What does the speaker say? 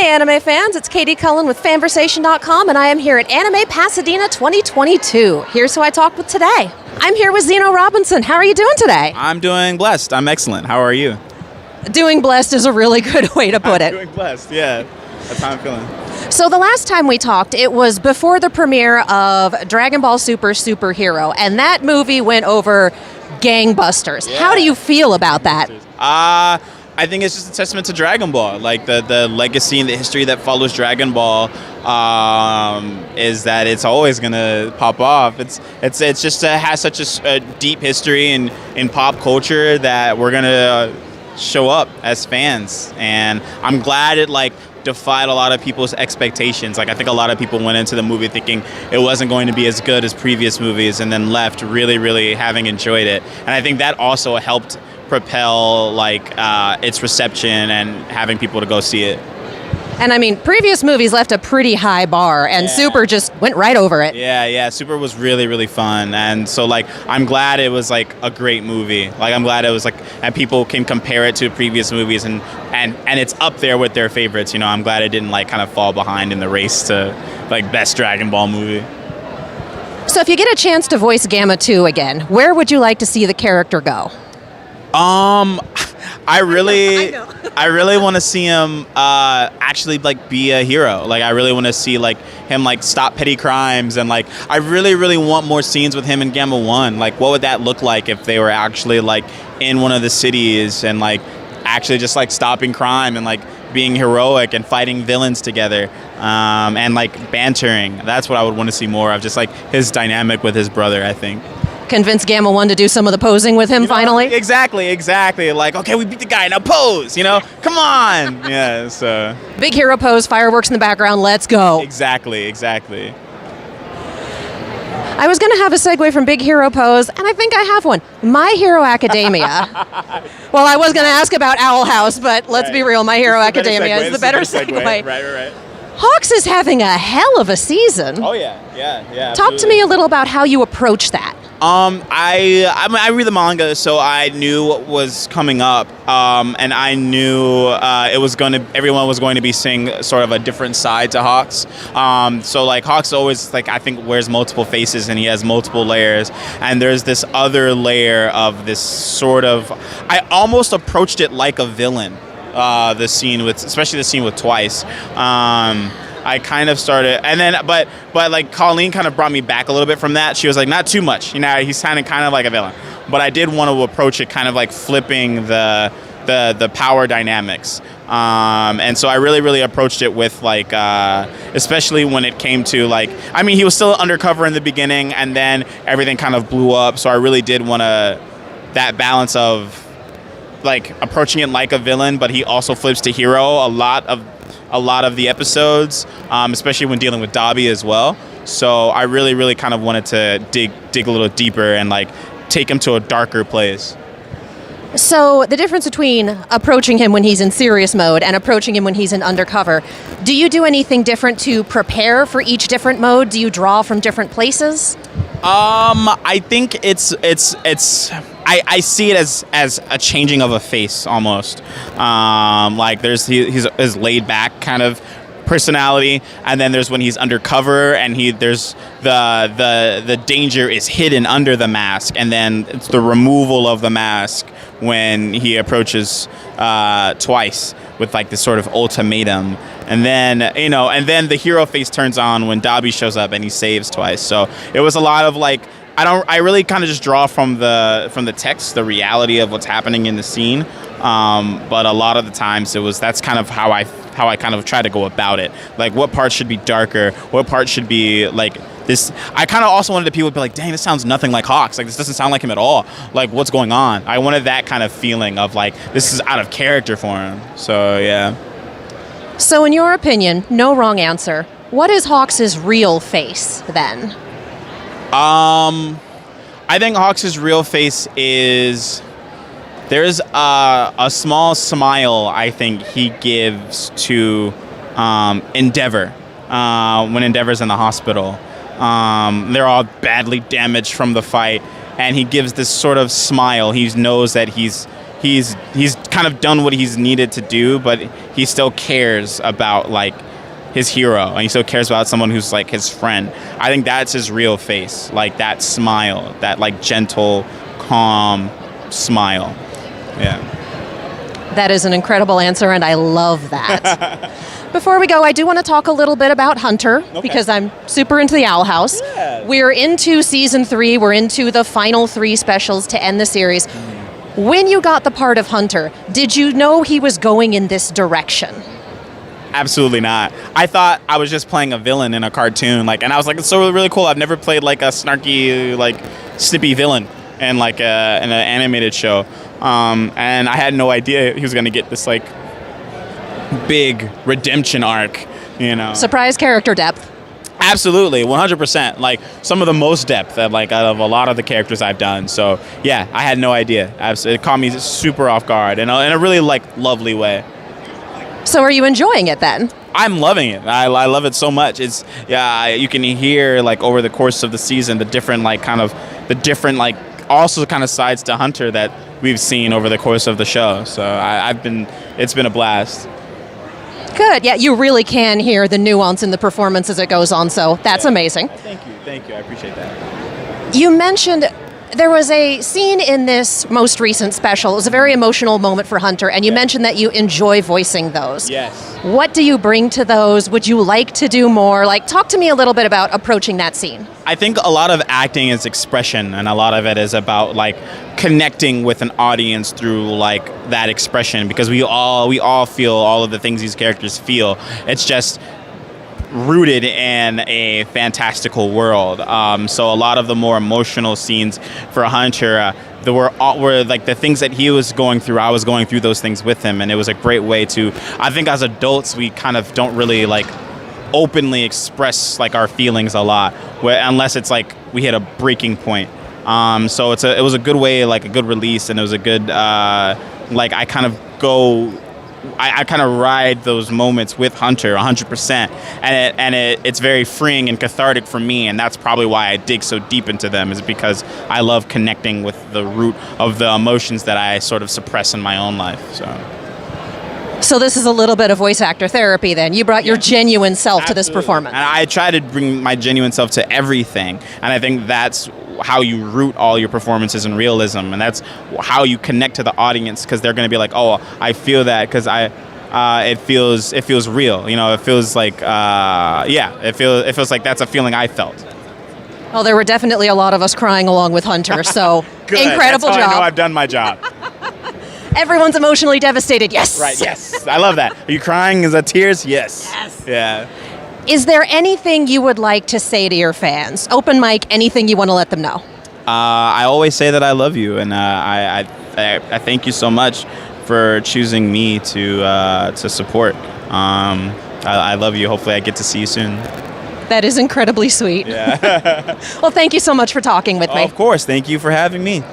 Hey anime fans, it's Katie Cullen with FANVERSATION.com, and I am here at Anime Pasadena 2022. Here's who I talked with today. I'm here with Zeno Robinson. How are you doing today? I'm doing blessed. I'm excellent. How are you? Doing blessed is a really good way to put it. Doing blessed, yeah. That's how I'm feeling. So the last time we talked, it was before the premiere of Dragon Ball Super Superhero, and that movie went over gangbusters. Yeah. How do you feel about that? I think it's just a testament to Dragon Ball. Like the legacy and the history that follows Dragon Ball is that it's always gonna pop off. It's just has such a deep history in pop culture that we're gonna show up as fans, and I'm glad it defied a lot of people's expectations. I think a lot of people went into the movie thinking it wasn't going to be as good as previous movies, and then left really, really having enjoyed it. And I think that also helped propel its reception and having people to go see it. And I mean, previous movies left a pretty high bar, and Super just went right over it. Yeah, Super was really, really fun, and so I'm glad it was a great movie. I'm glad it was and people can compare it to previous movies, and it's up there with their favorites. You know, I'm glad it didn't kind of fall behind in the race to best Dragon Ball movie. So if you get a chance to voice Gamma 2 again, where would you like to see the character go? I really want to see him actually be a hero. I really want to see him stop petty crimes, and I really, really want more scenes with him in Gamma 1. What would that look like if they were actually in one of the cities and actually just stopping crime and being heroic and fighting villains together, and bantering. That's what I would want to see more of, just his dynamic with his brother, I think. Convince Gamma 1 to do some of the posing with him finally? Exactly. Okay, we beat the guy, now pose, come on. Yeah, so. Big hero pose, fireworks in the background, let's go. Exactly. I was going to have a segue from Big Hero Pose, and I think I have one. My Hero Academia. Well, I was going to ask about Owl House, but let's be real, My Hero Academia is the better segue. Right. Hawks is having a hell of a season. Oh, yeah. Talk to me a little about how you approach that. I read the manga, so I knew what was coming up, and I knew everyone was going to be seeing sort of a different side to Hawks. So Hawks always I think wears multiple faces, and he has multiple layers, and there's this other layer of this sort of. I almost approached it like a villain. Especially the scene with Twice. I kind of started, and then, but Colleen kind of brought me back a little bit from that. She was not too much. He's kind of like a villain. But I did want to approach it kind of flipping the power dynamics. And so I really, really approached it with especially when it came to he was still undercover in the beginning, and then everything kind of blew up. So I really did want that balance of approaching it like a villain, but he also flips to hero a lot of the episodes, especially when dealing with Dobby as well. So I really, really kind of wanted to dig a little deeper and take him to a darker place. So the difference between approaching him when he's in serious mode and approaching him when he's in undercover, do you do anything different to prepare for each different mode? Do you draw from different places? I think I see it as a changing of a face almost. There's his laid back kind of personality, and then there's when he's undercover, and there's the danger is hidden under the mask, and then it's the removal of the mask when he approaches Twice with this sort of ultimatum. And then the hero face turns on when Dobby shows up and he saves Twice. So it was a lot of I really kind of just draw from the text, the reality of what's happening in the scene. But a lot of the times that's kind of how I kind of try to go about it. What parts should be darker? What parts should be this? I kind of also wanted people to be dang, this sounds nothing like Hawks. This doesn't sound like him at all. What's going on? I wanted that kind of feeling of this is out of character for him. So yeah. So in your opinion, no wrong answer, what is Hawks' real face then? I think Hawks' real face is there's a small smile I think he gives to Endeavor when Endeavor's in the hospital. They're all badly damaged from the fight, and he gives this sort of smile. He knows that he's he's kind of done what he's needed to do, but he still cares about like his hero, and he still cares about someone who's like his friend. I think that's his real face, like that smile, that like gentle, calm smile. Yeah. That is an incredible answer, and I love that. Before we go, I do want to talk a little bit about Hunter, because I'm super into the Owl House. Yeah. We're into season 3. We're into the final 3 specials to end the series. When you got the part of Hunter, did you know he was going in this direction? Absolutely not. I thought I was just playing a villain in a cartoon, like, and I was like, it's so really cool. I've never played like a snarky, like snippy villain in like in an animated show, and I had no idea he was going to get this like big redemption arc. You know, Surprise character depth. absolutely, 100%. Like some of the most depth that like out of a lot of the characters I've done. So yeah, I had no idea. It caught me super off guard in a really like lovely way. So are you enjoying it then? I'm loving it. I love it so much. It's you can hear like over the course of the season the different also kind of sides to Hunter that we've seen over the course of the show. So it's been a blast. Good. Yeah, you really can hear the nuance in the performance as it goes on. So that's amazing. Thank you. I appreciate that. You mentioned there was a scene in this most recent special. It was a very emotional moment for Hunter, and you mentioned that you enjoy voicing those. Yes. What do you bring to those? Would you like to do more? Like, talk to me a little bit about approaching that scene. I think a lot of acting is expression, and a lot of it is about like connecting with an audience through like that expression, because we all feel all of the things these characters feel. It's just rooted in a fantastical world. So a lot of the more emotional scenes for Hunter were like the things that he was going through. I was going through those things with him, and it was a great way to. I think as adults, we kind of don't really like openly express like our feelings a lot, unless it's like we hit a breaking point. So it was a good way, like a good release, and it was a good like I kind of ride those moments with Hunter 100%, and it's very freeing and cathartic for me, and that's probably why I dig so deep into them, is because I love connecting with the root of the emotions that I sort of suppress in my own life. So this is a little bit of voice actor therapy then. You brought your genuine self to this performance. And I try to bring my genuine self to everything, and I think that's how you root all your performances in realism, and that's how you connect to the audience, because they're going to be like, oh, I feel that because it feels real. You know, it feels like it feels like that's a feeling I felt. Well, there were definitely a lot of us crying along with Hunter, so Good. incredible That's how job. I know I've done my job. Everyone's emotionally devastated. Yes. Right. Yes. I love that. Are you crying? Is that tears? Yes. Yes. Yeah. Is there anything you would like to say to your fans? Open mic, anything you want to let them know? I always say that I love you, and I thank you so much for choosing me to support. I love you. Hopefully I get to see you soon. That is incredibly sweet. Yeah. Well, thank you so much for talking with me. Of course. Thank you for having me.